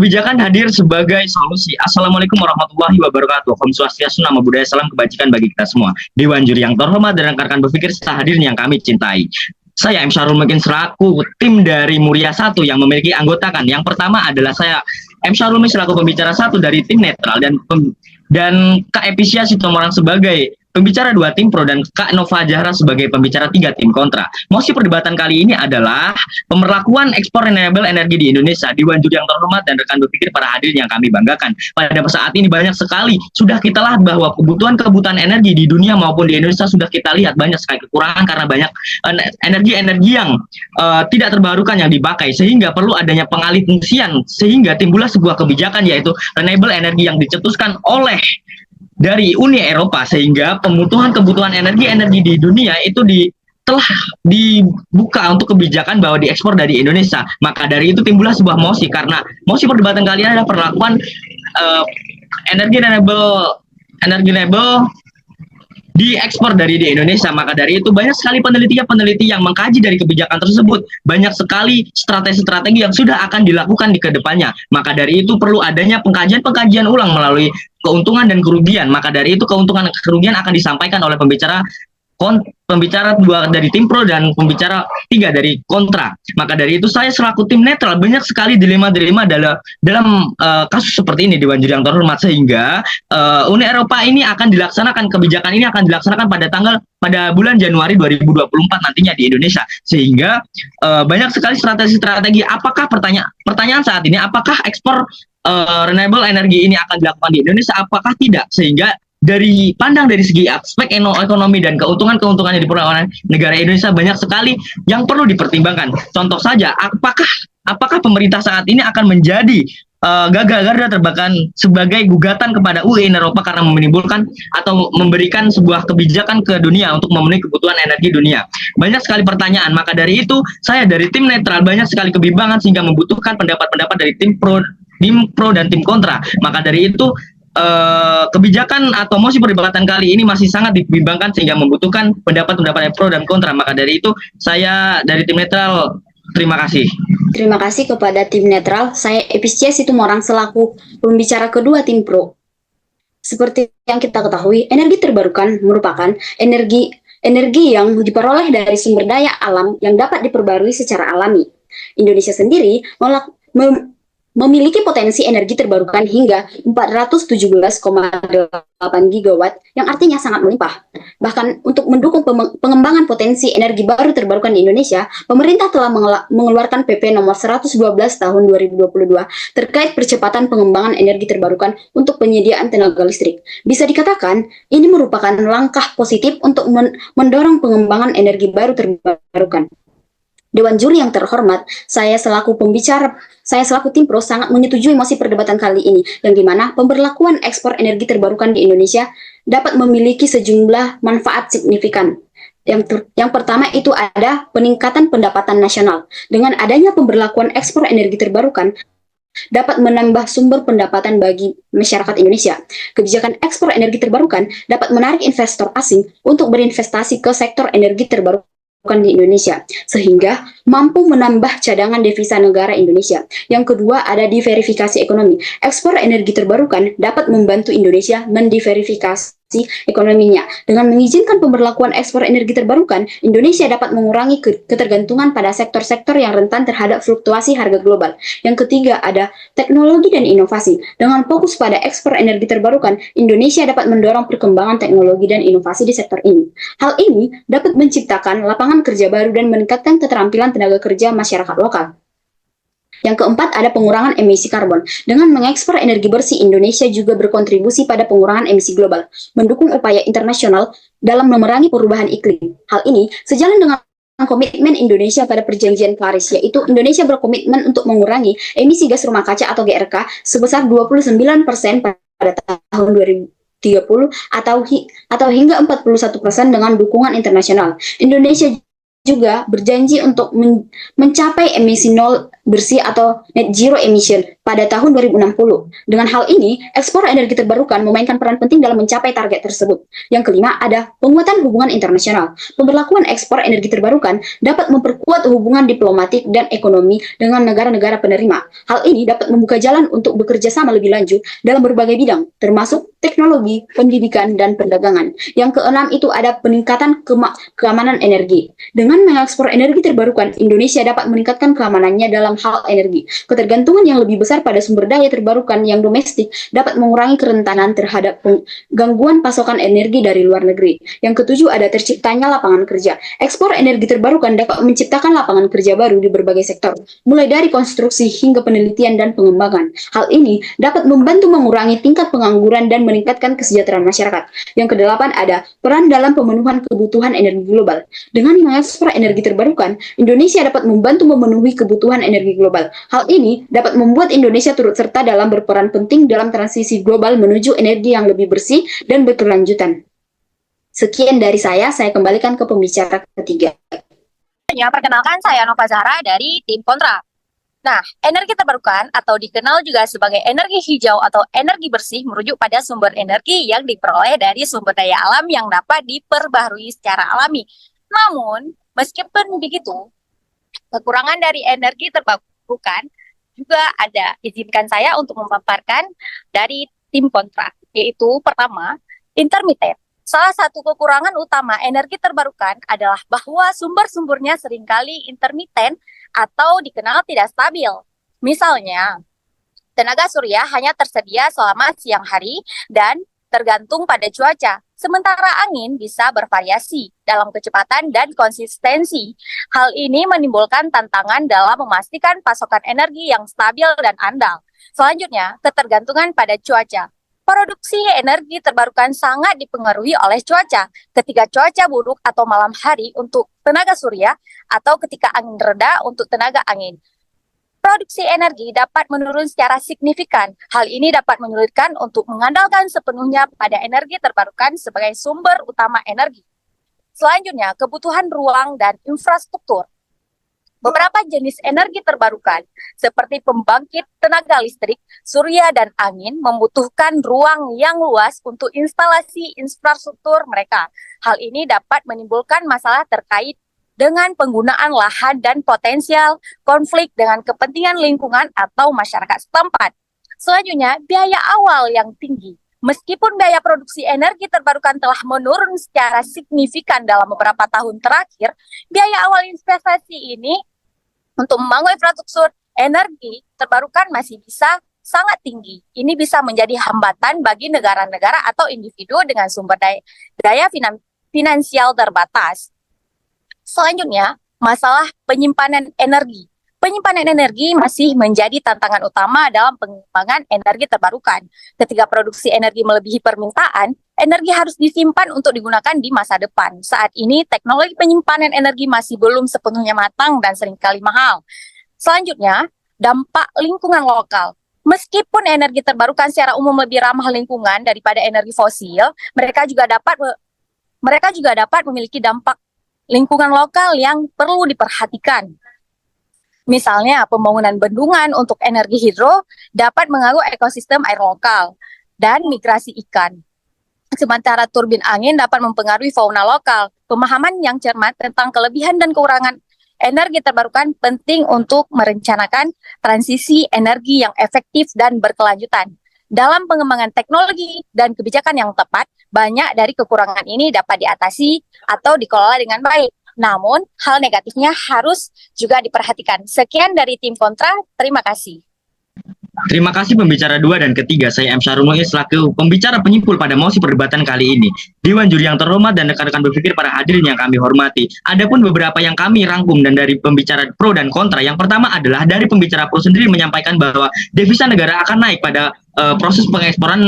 kebijakan hadir sebagai solusi. Assalamualaikum warahmatullahi wabarakatuh. Om Swastiastu, nama budaya, salam kebajikan bagi kita semua. Dewan juri yang terhormat dan rekan-rekan berpikir serta hadirin yang kami cintai. Saya M. Syarul Mekin selaku tim dari Muria 1 yang memiliki anggota kan. Yang pertama adalah saya M. Syarul Mekin selaku pembicara 1 dari tim netral dan Kak Episia Sitomorang sebagai pembicara 2 tim pro dan Kak Nova Jahra sebagai pembicara 3 tim kontra. Mosi perdebatan kali ini adalah pemberlakuan ekspor renewable energi di Indonesia. Dewan juri yang terhormat dan rekan berpikir para hadirin yang kami banggakan. Pada saat ini banyak sekali sudah kita lihat bahwa kebutuhan energi di dunia maupun di Indonesia sudah kita lihat banyak sekali kekurangan karena banyak energi-energi yang tidak terbarukan yang dipakai, sehingga perlu adanya pengalih fungsian sehingga timbullah sebuah kebijakan yaitu renewable energi yang dicetuskan oleh dari Uni Eropa, sehingga kebutuhan energi di dunia itu telah dibuka untuk kebijakan bahwa diekspor dari Indonesia. Maka dari itu timbullah sebuah mosi, karena mosi perdebatan kali ini adalah perlakuan energi renewable diekspor dari di Indonesia. Maka dari itu banyak sekali peneliti yang mengkaji dari kebijakan tersebut. Banyak sekali strategi-strategi yang sudah akan dilakukan di kedepannya. Maka dari itu perlu adanya pengkajian ulang melalui keuntungan dan kerugian. Maka dari itu keuntungan dan kerugian akan disampaikan oleh pembicara 2 dari tim pro dan pembicara 3 dari kontra. Maka dari itu saya selaku tim netral banyak sekali dilema dalam kasus seperti ini, Dewan juri yang terhormat, sehingga Uni Eropa ini kebijakan ini akan dilaksanakan pada bulan Januari 2024 nantinya di Indonesia. Sehingga banyak sekali strategi. Apakah pertanyaan saat ini, apakah ekspor renewable energi ini akan dilakukan di Indonesia? Apakah tidak? Sehingga dari segi aspek ekonomi dan keuntungannya diperoleh oleh negara Indonesia banyak sekali yang perlu dipertimbangkan. Contoh saja, apakah pemerintah saat ini akan menjadi garda terdepan sebagai gugatan kepada Uni Eropa karena menimbulkan atau memberikan sebuah kebijakan ke dunia untuk memenuhi kebutuhan energi dunia. Banyak sekali pertanyaan. Maka dari itu saya dari tim netral banyak sekali kebimbangan sehingga membutuhkan pendapat-pendapat dari tim pro dan tim kontra. Maka dari itu kebijakan atau mosi perdebatan kali ini masih sangat dibimbangkan sehingga membutuhkan pendapat-pendapat pro dan kontra. Maka dari itu saya dari tim netral terima kasih. Terima kasih kepada tim netral. Saya Episia Sitomorang selaku pembicara kedua tim pro. Seperti yang kita ketahui, energi terbarukan merupakan energi yang diperoleh dari sumber daya alam yang dapat diperbarui secara alami. Indonesia sendiri memiliki potensi energi terbarukan hingga 417,8 gigawatt yang artinya sangat melimpah. Bahkan untuk mendukung pengembangan potensi energi baru terbarukan di Indonesia, pemerintah telah mengeluarkan PP nomor 112 tahun 2022 terkait percepatan pengembangan energi terbarukan untuk penyediaan tenaga listrik. Bisa dikatakan, ini merupakan langkah positif untuk mendorong pengembangan energi baru terbarukan. Dewan juri yang terhormat, saya selaku tim pro sangat menyetujui mosi perdebatan kali ini, yang dimana pemberlakuan ekspor energi terbarukan di Indonesia dapat memiliki sejumlah manfaat signifikan. Yang pertama itu ada peningkatan pendapatan nasional. Dengan adanya pemberlakuan ekspor energi terbarukan, dapat menambah sumber pendapatan bagi masyarakat Indonesia. Kebijakan ekspor energi terbarukan dapat menarik investor asing untuk berinvestasi ke sektor energi terbarukan di Indonesia, sehingga mampu menambah cadangan devisa negara Indonesia. Yang kedua ada diverifikasi ekonomi. Ekspor energi terbarukan dapat membantu Indonesia mendiverifikasi ekonominya. Dengan mengizinkan pemberlakuan ekspor energi terbarukan, Indonesia dapat mengurangi ketergantungan pada sektor-sektor yang rentan terhadap fluktuasi harga global. Yang ketiga ada teknologi dan inovasi. Dengan fokus pada ekspor energi terbarukan, Indonesia dapat mendorong perkembangan teknologi dan inovasi di sektor ini. Hal ini dapat menciptakan lapangan kerja baru dan meningkatkan keterampilan tenaga kerja masyarakat lokal. Yang keempat ada pengurangan emisi karbon. Dengan mengekspor energi bersih, Indonesia juga berkontribusi pada pengurangan emisi global, mendukung upaya internasional dalam memerangi perubahan iklim. Hal ini sejalan dengan komitmen Indonesia pada perjanjian Paris, yaitu Indonesia berkomitmen untuk mengurangi emisi gas rumah kaca atau GRK sebesar 29% pada tahun 2030 atau hingga 41% dengan dukungan internasional. Indonesia juga berjanji untuk mencapai emisi nol bersih atau net zero emission pada tahun 2060. Dengan hal ini, ekspor energi terbarukan memainkan peran penting dalam mencapai target tersebut. Yang kelima, ada penguatan hubungan internasional. Pemberlakuan ekspor energi terbarukan dapat memperkuat hubungan diplomatik dan ekonomi dengan negara-negara penerima. Hal ini dapat membuka jalan untuk bekerja sama lebih lanjut dalam berbagai bidang, termasuk teknologi, pendidikan, dan perdagangan. Yang keenam itu ada peningkatan keamanan energi. Dengan mengekspor energi terbarukan, Indonesia dapat meningkatkan keamanannya dalam hal energi. Ketergantungan yang lebih besar pada sumber daya terbarukan yang domestik dapat mengurangi kerentanan terhadap gangguan pasokan energi dari luar negeri. Yang ketujuh ada terciptanya lapangan kerja. Ekspor energi terbarukan dapat menciptakan lapangan kerja baru di berbagai sektor, mulai dari konstruksi hingga penelitian dan pengembangan. Hal ini dapat membantu mengurangi tingkat pengangguran dan meningkatkan kesejahteraan masyarakat. Yang kedelapan ada peran dalam pemenuhan kebutuhan energi global. Dengan mengekspor energi terbarukan, Indonesia dapat membantu memenuhi kebutuhan energi global. Hal ini dapat membuat Indonesia turut serta dalam berperan penting dalam transisi global menuju energi yang lebih bersih dan berkelanjutan. Sekian dari saya kembalikan ke pembicara ketiga. Ya, perkenalkan saya Nova Zahra dari tim Kontra. Nah, energi terbarukan atau dikenal juga sebagai energi hijau atau energi bersih merujuk pada sumber energi yang diperoleh dari sumber daya alam yang dapat diperbaharui secara alami. Namun, meskipun begitu, kekurangan dari energi terbarukan juga ada. Izinkan saya untuk memaparkan dari tim Kontra, yaitu pertama, intermittent. Salah satu kekurangan utama energi terbarukan adalah bahwa sumber-sumbernya seringkali intermiten atau dikenal tidak stabil. Misalnya, tenaga surya hanya tersedia selama siang hari dan tergantung pada cuaca. Sementara angin bisa bervariasi dalam kecepatan dan konsistensi. Hal ini menimbulkan tantangan dalam memastikan pasokan energi yang stabil dan andal. Selanjutnya, ketergantungan pada cuaca. Produksi energi terbarukan sangat dipengaruhi oleh cuaca. Ketika cuaca buruk atau malam hari untuk tenaga surya atau ketika angin reda untuk tenaga angin, produksi energi dapat menurun secara signifikan. Hal ini dapat menyulitkan untuk mengandalkan sepenuhnya pada energi terbarukan sebagai sumber utama energi. Selanjutnya, kebutuhan ruang dan infrastruktur. Beberapa jenis energi terbarukan, seperti pembangkit tenaga listrik, surya, dan angin, membutuhkan ruang yang luas untuk instalasi infrastruktur mereka. Hal ini dapat menimbulkan masalah terkait dengan penggunaan lahan dan potensial konflik dengan kepentingan lingkungan atau masyarakat setempat. Selanjutnya, biaya awal yang tinggi. Meskipun biaya produksi energi terbarukan telah menurun secara signifikan dalam beberapa tahun terakhir, biaya awal investasi ini untuk membangun infrastruktur energi terbarukan masih bisa sangat tinggi. Ini bisa menjadi hambatan bagi negara-negara atau individu dengan sumber daya finansial terbatas. Selanjutnya, masalah penyimpanan energi. Penyimpanan energi masih menjadi tantangan utama dalam pengembangan energi terbarukan. Ketika produksi energi melebihi permintaan, energi harus disimpan untuk digunakan di masa depan. Saat ini, teknologi penyimpanan energi masih belum sepenuhnya matang dan seringkali mahal. Selanjutnya, dampak lingkungan lokal. Meskipun energi terbarukan secara umum lebih ramah lingkungan daripada energi fosil, mereka juga dapat memiliki dampak lingkungan lokal yang perlu diperhatikan. Misalnya, pembangunan bendungan untuk energi hidro dapat mengganggu ekosistem air lokal dan migrasi ikan. Sementara turbin angin dapat mempengaruhi fauna lokal. Pemahaman yang cermat tentang kelebihan dan kekurangan energi terbarukan penting untuk merencanakan transisi energi yang efektif dan berkelanjutan. Dalam pengembangan teknologi dan kebijakan yang tepat, banyak dari kekurangan ini dapat diatasi atau dikelola dengan baik. Namun, hal negatifnya harus juga diperhatikan. Sekian dari tim Kontra, terima kasih. Terima kasih pembicara 2 dan ketiga. Saya M. Syarul Muiz selaku pembicara penyimpul pada mosi perdebatan kali ini. Dewan juri yang terhormat dan rekan-rekan berpikir para hadirin yang kami hormati. Adapun beberapa yang kami rangkum dan dari pembicara pro dan kontra. Yang pertama adalah dari pembicara pro sendiri menyampaikan bahwa devisa negara akan naik pada proses pengeksporan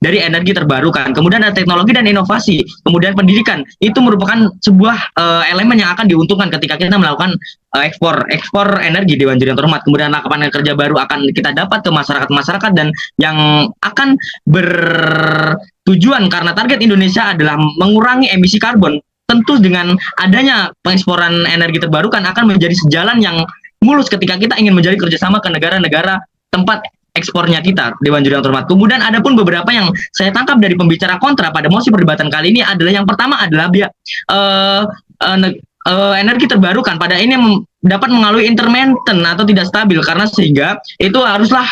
dari energi terbarukan. Kemudian ada teknologi dan inovasi. Kemudian pendidikan. Itu merupakan sebuah elemen yang akan diuntungkan ketika kita melakukan ekspor energi. Dewan juri yang terhormat. Kemudian lapangan kerja baru akan kita dapat ke masyarakat dan yang akan bertujuan karena target Indonesia adalah mengurangi emisi karbon. Tentu dengan adanya pengeksporan energi terbarukan akan menjadi sejalan yang mulus ketika kita ingin menjadi kerjasama ke negara-negara tempat ekspornya kita, Dewan Juri yang terhormat. Kemudian ada pun beberapa yang saya tangkap dari pembicara kontra pada mosi perdebatan kali ini adalah yang pertama adalah energi terbarukan pada ini dapat mengalami intermittent atau tidak stabil, karena sehingga itu haruslah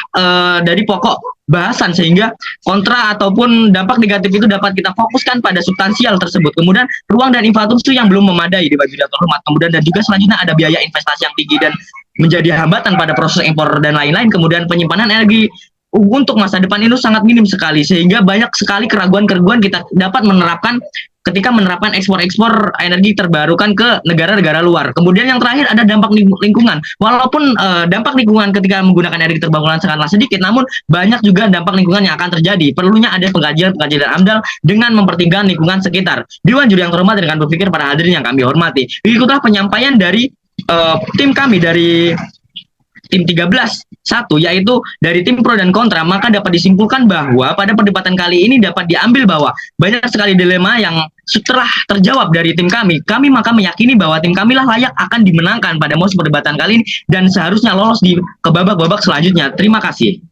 dari pokok bahasan, sehingga kontra ataupun dampak negatif itu dapat kita fokuskan pada substansial tersebut. Kemudian ruang dan infrastruktur yang belum memadai di bagi terhormat. Kemudian dan juga selanjutnya ada biaya investasi yang tinggi dan menjadi hambatan pada proses impor dan lain-lain. Kemudian penyimpanan energi untuk masa depan itu sangat minim sekali, sehingga banyak sekali keraguan-keraguan kita dapat menerapkan ketika menerapkan ekspor energi terbarukan ke negara-negara luar. Kemudian yang terakhir ada dampak lingkungan. Walaupun dampak lingkungan ketika menggunakan energi terbarukan sangatlah sedikit, namun banyak juga dampak lingkungan yang akan terjadi. Perlunya ada pengkajian dan AMDAL dengan mempertimbangkan lingkungan sekitar. Dewan Juri yang terhormat, dengan berpikir para hadirin yang kami hormati, ikutlah penyampaian dari tim kami dari tim 13 satu, yaitu dari tim pro dan kontra. Maka dapat disimpulkan bahwa pada perdebatan kali ini dapat diambil bahwa banyak sekali dilema yang setelah terjawab dari tim kami maka meyakini bahwa tim kami lah layak akan dimenangkan pada mosi perdebatan kali ini dan seharusnya lolos ke babak-babak selanjutnya. Terima kasih.